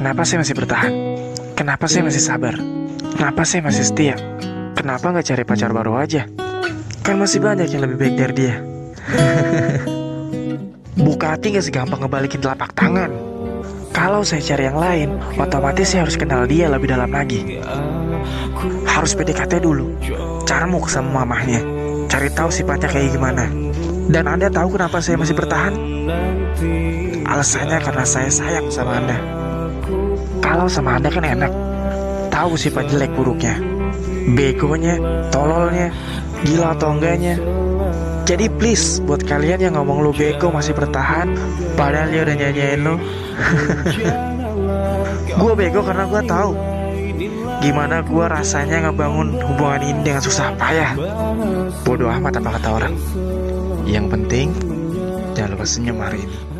Kenapa saya masih bertahan? Kenapa saya masih sabar? Kenapa saya masih setia? Kenapa gak cari pacar baru aja? Kan masih banyak yang lebih baik dari dia. Buka hati gak segampang ngebalikin telapak tangan. Kalau saya cari yang lain, otomatis saya harus kenal dia lebih dalam lagi. Harus PDKT dulu, caramu sama mamahnya, cari tahu sifatnya kayak gimana. Dan Anda tahu kenapa saya masih bertahan? Alasannya karena saya sayang sama Anda. Kalau sama Anda kan enak, tahu sifat jelek buruknya, begonya, tololnya, gila atau enggaknya. Jadi please, buat kalian yang ngomong lu bego masih bertahan, padahal dia udah nyanyiin lu. Gue bego karena gue tahu gimana gue rasanya ngebangun hubungan ini dengan susah payah. Bodoh amat apa kata orang. Yang penting, jangan lupa senyum hari ini.